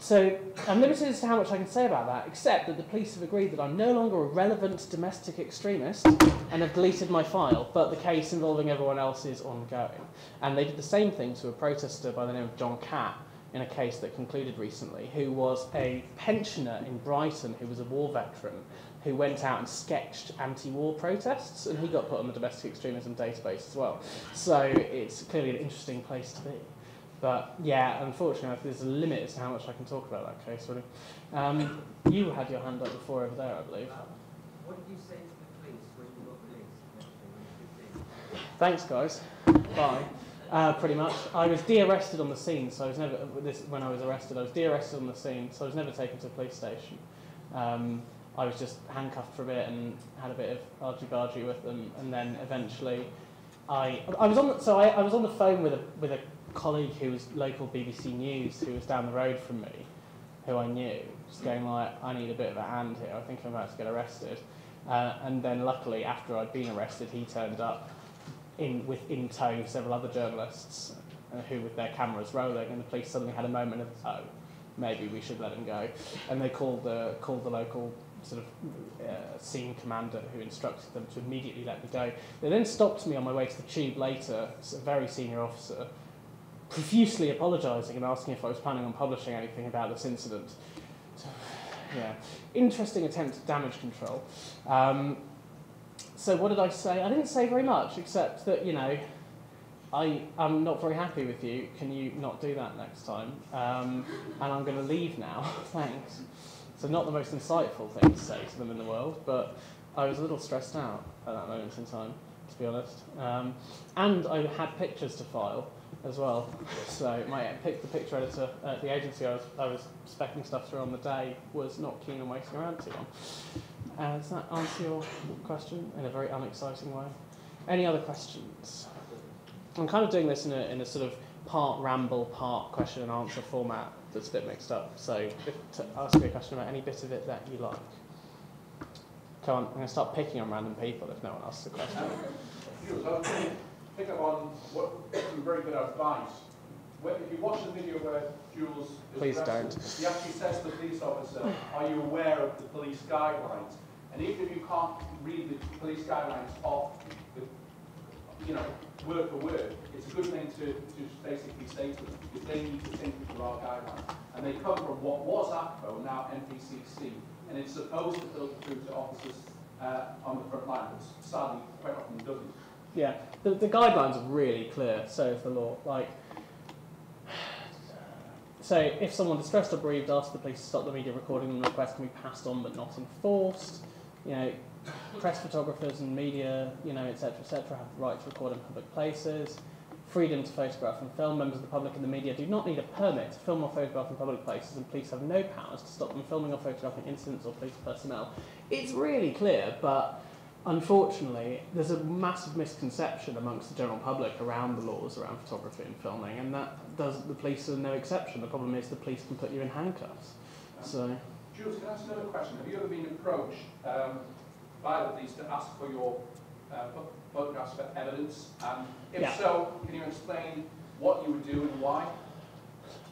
So I'm limited as to how much I can say about that, except that the police have agreed that I'm no longer a relevant domestic extremist and have deleted my file, but the case involving everyone else is ongoing. And they did the same thing to a protester by the name of John Catt in a case that concluded recently, who was a pensioner in Brighton who was a war veteran who went out and sketched anti-war protests, and he got put on the domestic extremism database as well. So it's clearly an interesting place to be. But yeah, unfortunately, there's a limit as to how much I can talk about that case, really. You had your hand up before over there, I believe. What did you say to the police when you got police? Thanks, guys. Bye. Pretty much. I was de-arrested on the scene, so I was never, when I was arrested, I was de-arrested on the scene, so I was never taken to a police station. I was just handcuffed for a bit and had a bit of argy-bargy with them, and then eventually I was on the phone with a colleague who was local BBC News, who was down the road from me, who I knew, just going like, I need a bit of a hand here, I think I'm about to get arrested. And then luckily, after I'd been arrested, he turned up in tow several other journalists who, with their cameras rolling, and the police suddenly had a moment of, oh, maybe we should let him go. And they called the local sort of scene commander, who instructed them to immediately let me go. They then stopped me on my way to the tube later, a very senior officer, profusely apologising and asking if I was planning on publishing anything about this incident. So, yeah, interesting attempt at damage control. So what did I say? I didn't say very much, except that, you know, I'm not very happy with you. Can you not do that next time? And I'm going to leave now. Thanks. So not the most insightful thing to say to them in the world, but I was a little stressed out at that moment in time, to be honest. And I had pictures to file as well. So the picture editor at the agency I was speccing stuff through on the day was not keen on waiting around too long. Does that answer your question in a very unexciting way? Any other questions? I'm kind of doing this in a sort of part ramble, part question and answer format that's a bit mixed up. So to ask me a question about any bit of it that you like. Come on, I'm going to start picking on random people if no one asks a question. Jules, I was going to pick up on some very good advice. If you watch the video where Jules is Please arrested, don't. he actually says to the police officer, are you aware of the police guidelines? And even if you can't read the police guidelines off, you know, word for word, it's a good thing to basically say to them, because they need to think of our guidelines. And they come from what was ACPO, now NPCC, and it's supposed to filter through to officers on the front line, but sadly quite often doesn't. Yeah, the guidelines are really clear, so is the law. Like, so if someone distressed or bereaved asks the police to stop the media recording them, the request can be passed on but not enforced. You know, press photographers and media, you know, etc., have the right to record in public places. Freedom to photograph and film. Members of the public and the media do not need a permit to film or photograph in public places, and police have no powers to stop them filming or photographing incidents or police personnel. It's really clear, but unfortunately, there's a massive misconception amongst the general public around the laws around photography and filming, and the police are no exception. The problem is the police can put you in handcuffs. So, Jules, can I ask another question? Have you ever been approached by the police to ask for your photographs for evidence? And if so, can you explain what you would do and why?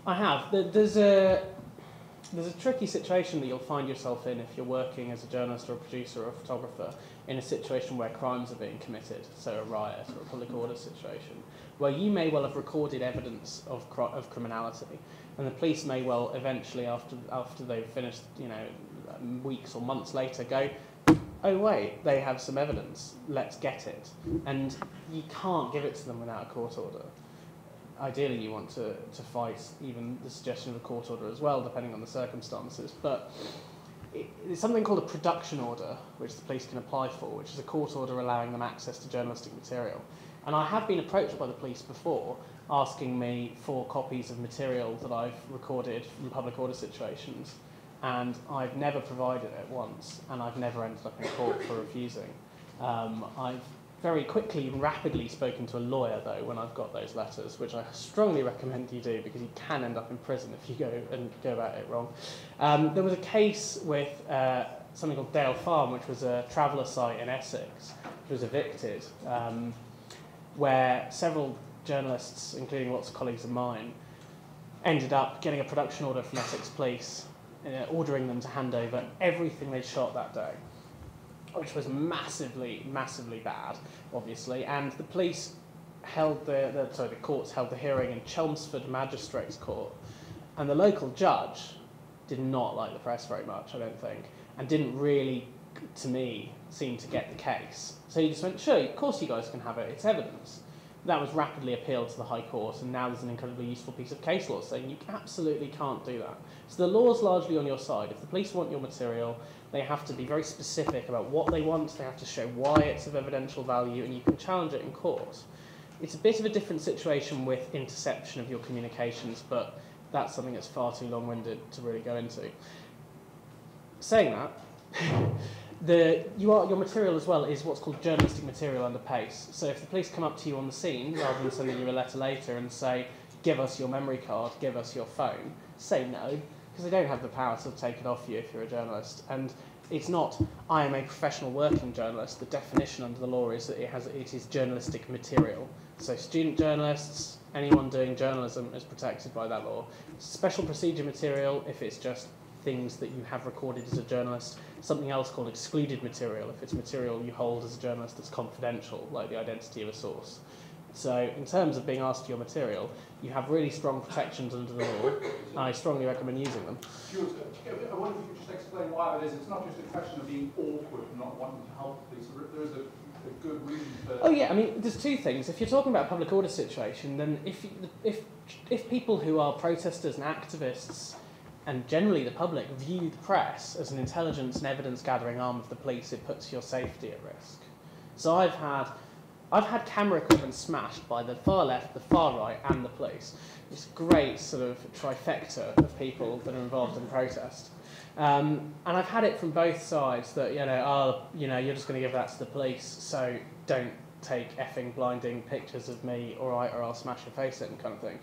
I have. There's a tricky situation that you'll find yourself in if you're working as a journalist or a producer or a photographer in a situation where crimes are being committed, so a riot or a public order situation, where you may well have recorded evidence of criminality, and the police may well eventually, after they've finished, you know, weeks or months later, go, oh wait, they have some evidence, let's get it. And you can't give it to them without a court order. Ideally you want to fight even the suggestion of a court order as well, depending on the circumstances. But it's something called a production order, which the police can apply for, which is a court order allowing them access to journalistic material. And I have been approached by the police before, asking me for copies of material that I've recorded from public order situations. And I've never provided it once, and I've never ended up in court for refusing. I've very quickly and rapidly spoken to a lawyer, though, when I've got those letters, which I strongly recommend you do, because you can end up in prison if you go about it wrong. There was a case with something called Dale Farm, which was a traveller site in Essex, which was evicted, where several journalists, including lots of colleagues of mine, ended up getting a production order from Essex Police, ordering them to hand over everything they'd shot that day, which was massively, massively bad, obviously. And the police held the courts held the hearing in Chelmsford Magistrates Court, and the local judge did not like the press very much, I don't think, and didn't really, to me, seem to get the case. So he just went, sure, of course you guys can have it, it's evidence. That was rapidly appealed to the High Court, and now there's an incredibly useful piece of case law saying you absolutely can't do that. So the law's largely on your side. If the police want your material, they have to be very specific about what they want, they have to show why it's of evidential value, and you can challenge it in court. It's a bit of a different situation with interception of your communications, but that's something that's far too long-winded to really go into. Saying that, your material as well is what's called journalistic material under PACE. So if the police come up to you on the scene, rather than sending you a letter later and say, give us your memory card, give us your phone, say no, because they don't have the power to take it off you if you're a journalist. And it's not, I am a professional working journalist. The definition under the law is that it is journalistic material. So student journalists, anyone doing journalism is protected by that law. Special procedure material if it's just things that you have recorded as a journalist. Something else called excluded material if it's material you hold as a journalist that's confidential, like the identity of a source. So in terms of being asked for your material, you have really strong protections under the law, and I strongly recommend using them. Jules, I wonder if you could just explain why that is. It's not just a question of being awkward and not wanting to help the police. There is a good reason for... Oh yeah, I mean, there's two things. If you're talking about a public order situation, then if people who are protesters and activists, and generally the public, view the press as an intelligence and evidence gathering arm of the police, it puts your safety at risk. So I've had camera equipment smashed by the far left, the far right, and the police. It's a great sort of trifecta of people that are involved in protest. And I've had it from both sides that, you're just going to give that to the police, so don't take effing blinding pictures of me, all right, or I'll smash your face in, kind of thing.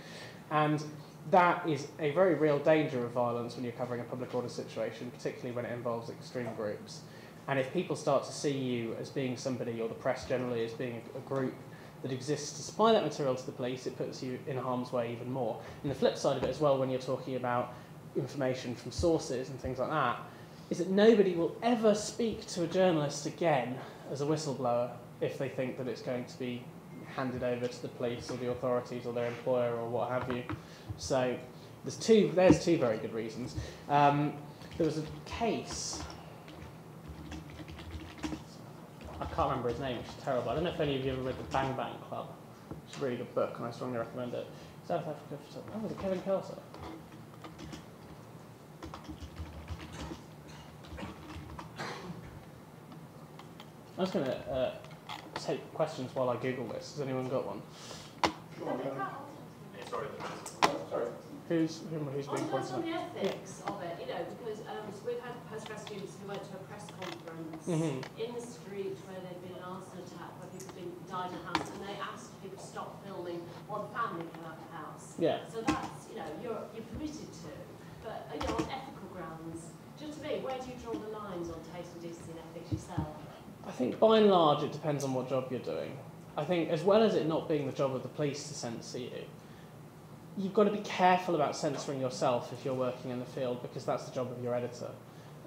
And that is a very real danger of violence when you're covering a public order situation, particularly when it involves extreme groups. And if people start to see you as being somebody, or the press generally as being a group that exists to supply that material to the police, it puts you in harm's way even more. And the flip side of it as well, when you're talking about information from sources and things like that, is that nobody will ever speak to a journalist again as a whistleblower if they think that it's going to be handed over to the police or the authorities or their employer or what have you. So there's two very good reasons. There was a case, I can't remember his name, which is terrible. I don't know if any of you ever read The Bang Bang Club. It's a really good book and I strongly recommend it. South Africa, was it Kevin Kelso? I'm just going to take questions while I Google this. Has anyone got one? Sorry. Who's being pointed On the out? ethics of it, because we've had postgrad students who went to a press conference in the street where there'd been an arson attack, where people had been died in the house, and they asked people to stop filming while the family came out of the house. Yeah. So that's, you're permitted to, but on ethical grounds, just to me, where do you draw the lines on taste and decency and ethics yourself? I think by and large it depends on what job you're doing. I think as well as it not being the job of the police to censor you, you've got to be careful about censoring yourself if you're working in the field, because that's the job of your editor.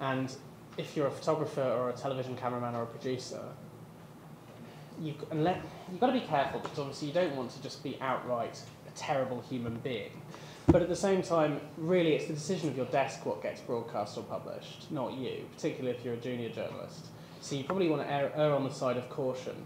And if you're a photographer or a television cameraman or a producer, you've got to be careful, because obviously you don't want to just be outright a terrible human being. But at the same time, really it's the decision of your desk what gets broadcast or published, not you, particularly if you're a junior journalist. So you probably want to err on the side of caution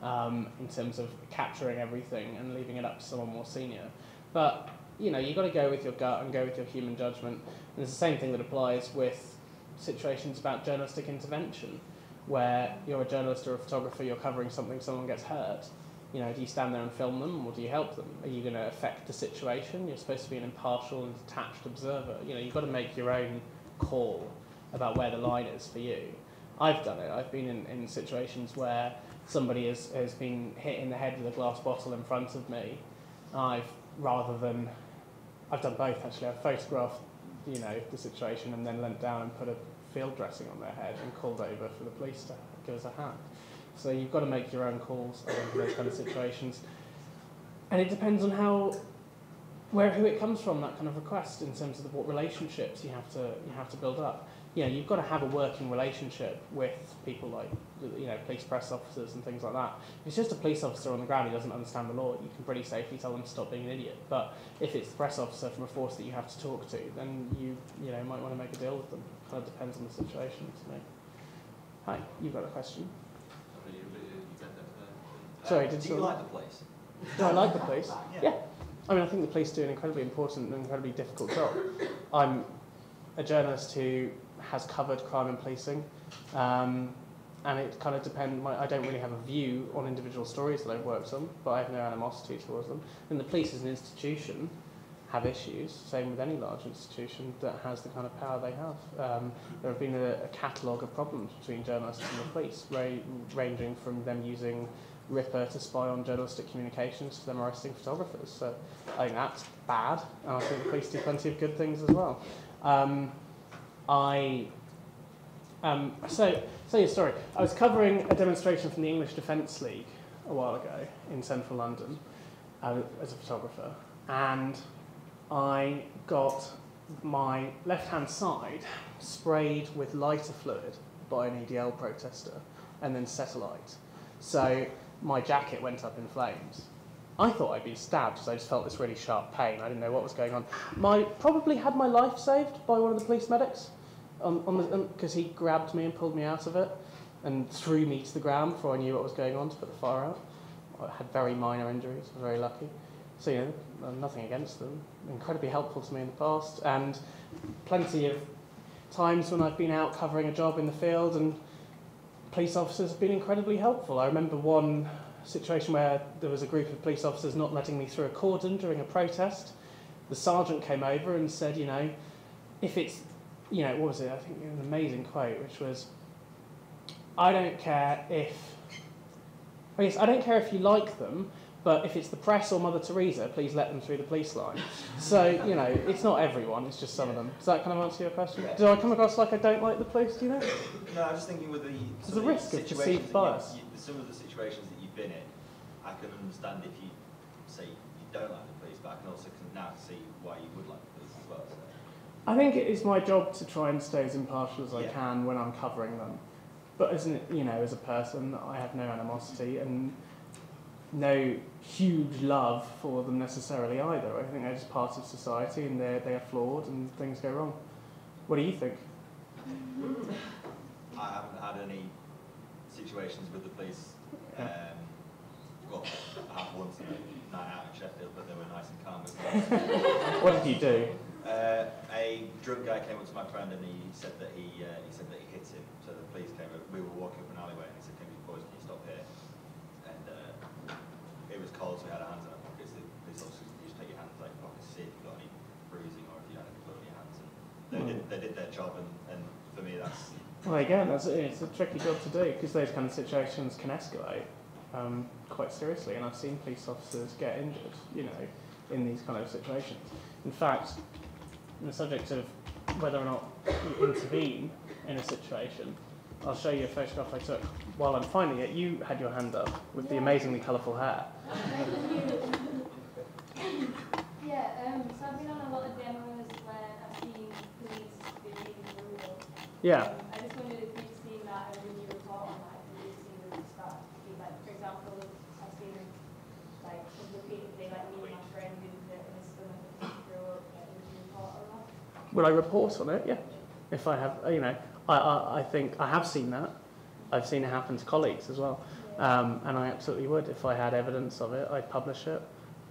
in terms of capturing everything and leaving it up to someone more senior. But, you've got to go with your gut and go with your human judgment. And it's the same thing that applies with situations about journalistic intervention, where you're a journalist or a photographer, you're covering something, someone gets hurt. Do you stand there and film them, or do you help them? Are you going to affect the situation? You're supposed to be an impartial and detached observer. You've got to make your own call about where the line is for you. I've done it. I've been in situations where somebody has been hit in the head with a glass bottle in front of me. I've done both actually. I've photographed, the situation and then leant down and put a field dressing on their head and called over for the police to give us a hand. So you've got to make your own calls in those kind of situations. And it depends on who it comes from, that kind of request, in terms of what relationships you have to build up. You've got to have a working relationship with people like, police press officers and things like that. If it's just a police officer on the ground who doesn't understand the law, you can pretty safely tell them to stop being an idiot. But if it's the press officer from a force that you have to talk to, then you might want to make a deal with them. It kind of depends on the situation to me. Hi, you've got a question? Sorry, do you like the police? Do I like the police? Yeah. I mean, I think the police do an incredibly important and incredibly difficult job. I'm a journalist who has covered crime and policing, and it kind of depends. I don't really have a view on individual stories that I've worked on, but I have no animosity towards them. And the police as an institution have issues, same with any large institution that has the kind of power they have. There have been a catalogue of problems between journalists and the police, ranging from them using Ripper to spy on journalistic communications to them arresting photographers. So I think that's bad, and I think the police do plenty of good things as well. So your story. I was covering a demonstration from the English Defence League a while ago in central London as a photographer, and I got my left-hand side sprayed with lighter fluid by an EDL protester and then set alight. So my jacket went up in flames. I thought I'd been stabbed because I just felt this really sharp pain. I didn't know what was going on. Probably had my life saved by one of the police medics because he grabbed me and pulled me out of it and threw me to the ground before I knew what was going on to put the fire out. I had very minor injuries. I was very lucky. So, you know, nothing against them. Incredibly helpful to me in the past, and plenty of times when I've been out covering a job in the field and police officers have been incredibly helpful. I remember one situation where there was a group of police officers not letting me through a cordon during a protest. The sergeant came over and said, you know, if it's, you know, what was it? I think an amazing quote, which was, I don't care if you like them, but if it's the press or Mother Teresa, please let them through the police line. So, you know, it's not everyone, it's just some of them. Does that kind of answer your question? Do I come across like I don't like the police, do you know? No, I was just thinking with there's a risk of perceived bias. Some of the situations that you've been in, I can understand if you say you don't like the police, but I can also now see why you would like the police as well. So. I think it is my job to try and stay as impartial as I can when I'm covering them. But as a person, I have no animosity and no huge love for them necessarily either. I think they're just part of society and they are flawed and things go wrong. What do you think? I haven't had any situations with the police. Well, I have once on a night out in Sheffield, but they were nice and calm. What did you do? A drunk guy came up to my friend and he said that he hit him. So the police came over. We were walking up an alleyway and he said, "Can you boys, can you stop here?" And it was cold, so we had our hands in our pockets. The police officers, you just take your hands out your pockets, see if you've got any bruising or if you had any blood on your hands. And they did their job, and for me that's. Well, again, it's a tricky job to do because those kind of situations can escalate quite seriously, and I've seen police officers get injured, you know, in these kind of situations. In fact, on the subject of whether or not you intervene in a situation, I'll show you a photograph I took while I'm finding it. You had your hand up with the amazingly colourful hair. Yeah, so I've been on a lot of demos where I've seen police behaving brutal. Yeah. I just wondered if you've seen that when you report on that, if you've seen them start to be like, for example, I've seen like repeatedly like me and my friend who in his stomach threw up, would you report on that? Will I report on it? Yeah. If I have, you know, I think I have seen that. I've seen it happen to colleagues as well. And I absolutely would. If I had evidence of it, I'd publish it.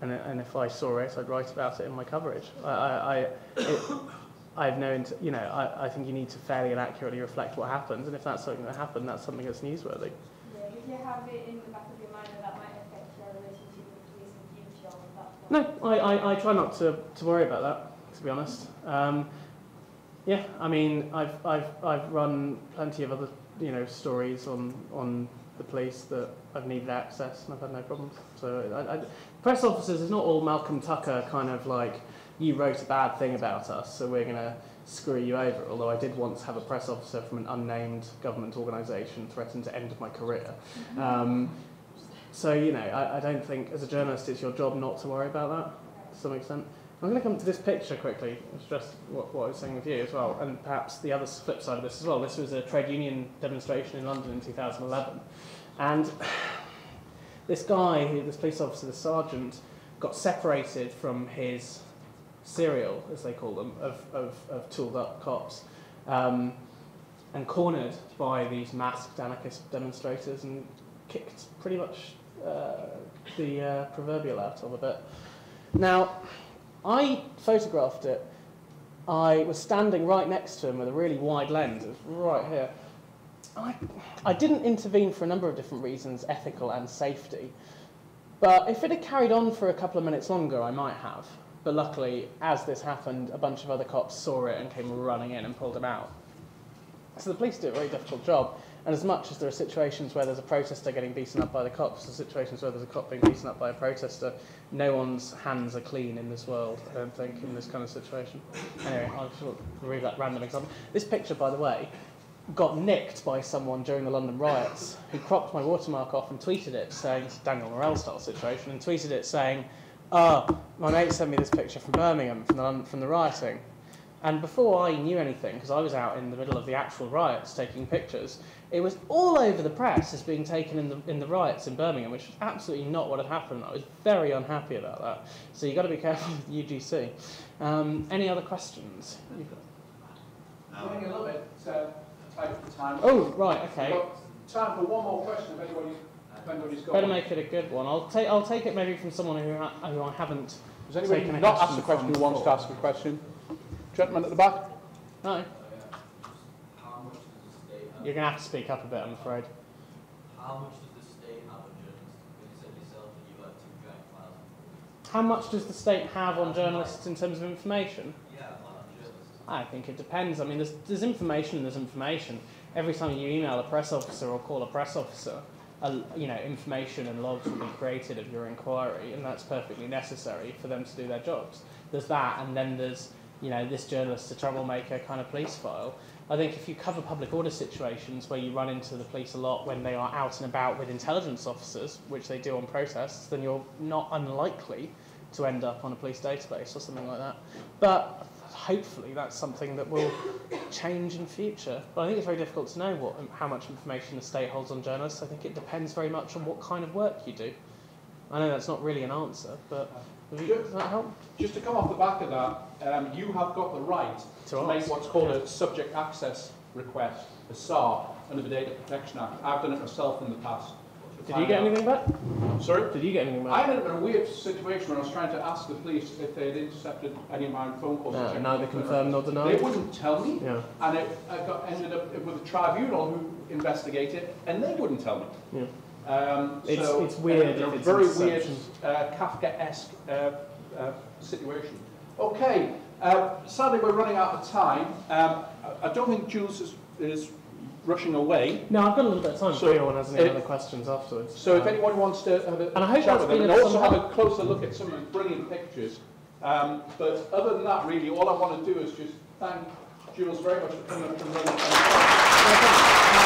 And if I saw it, I'd write about it in my coverage. I have no, you know, I think you need to fairly and accurately reflect what happens. And if that's something that happened, that's something that's newsworthy. Yeah, if you have it in the back of your mind that might affect your relationship with police in the future, that's No, I try not to worry about that, to be honest. Yeah, I mean, I've run plenty of other, you know, stories on the police that I've needed access and I've had no problems. So press officers is not all Malcolm Tucker kind of like, you wrote a bad thing about us, so we're going to screw you over. Although I did once have a press officer from an unnamed government organisation threaten to end my career. So, you know, I don't think as a journalist it's your job not to worry about that to some extent. I'm going to come to this picture quickly, it's just what I was saying with you as well, and perhaps the other flip side of this as well. This was a trade union demonstration in London in 2011, and this guy, this police officer, the sergeant, got separated from his serial, as they call them, of tooled up cops, and cornered by these masked anarchist demonstrators and kicked pretty much the proverbial out of a bit. Now, I photographed it. I was standing right next to him with a really wide lens. It was right here. I didn't intervene for a number of different reasons, ethical and safety. But if it had carried on for a couple of minutes longer, I might have. But luckily, as this happened, a bunch of other cops saw it and came running in and pulled him out. So the police do a very difficult job. And as much as there are situations where there's a protester getting beaten up by the cops, there's situations where there's a cop being beaten up by a protester, no one's hands are clean in this world, I don't think, in this kind of situation. Anyway, I'll just read that random example. This picture, by the way, got nicked by someone during the London riots who cropped my watermark off and tweeted it saying, it's a Daniel Morel style situation, and tweeted it saying, my mate sent me this picture from Birmingham from the rioting. And before I knew anything, because I was out in the middle of the actual riots taking pictures, it was all over the press as being taken in the riots in Birmingham, which was absolutely not what had happened. I was very unhappy about that. So you've got to be careful with UGC. Any other questions? Running a little bit tight for time. Oh, right, okay. We've got time for one more question if anybody's got Better one. make it a good one. I'll take it maybe from someone who I haven't. Does anybody taken a not question ask a question from who wants to before? ask a question? Gentleman at the back? No. How much does the state have? You're going to have to speak up a bit, I'm afraid. How much does the state have on journalists? Because you said yourself that you like to drag files. How much does the state have on journalists in terms of information? Yeah, on journalists. I think it depends. I mean, there's information and there's information. Every time you email a press officer or call a press officer, information and logs will be created of your inquiry, and that's perfectly necessary for them to do their jobs. There's that, and then there's, this journalist's a troublemaker kind of police file. I think if you cover public order situations where you run into the police a lot when they are out and about with intelligence officers, which they do on protests, then you're not unlikely to end up on a police database or something like that. But hopefully that's something that will change in future. But I think it's very difficult to know how much information the state holds on journalists. I think it depends very much on what kind of work you do. I know that's not really an answer, but does that help? Just to come off the back of that, you have got the right to make what's called a subject access request, a SAR, under the Data Protection Act. I've done it myself in the past. Did you get anything back? Sorry? Did you get anything back? I ended up in a weird situation where I was trying to ask the police if they had intercepted any of my phone calls. No, neither confirmed nor denied. They wouldn't tell me, Yeah. and ended up with a tribunal who investigated, and they wouldn't tell me. Yeah. So it's weird. It's a if it's very interception. weird Kafka-esque situation. Okay, sadly we're running out of time. I don't think Jules is rushing away. No, I've got a little bit of time So, if anyone has any other questions afterwards. So if anyone wants to have a And I hope chat that's with them, been and of also some have help. a closer look at some of the brilliant pictures. But other than that, really, all I want to do is just thank Jules very much for coming up and running.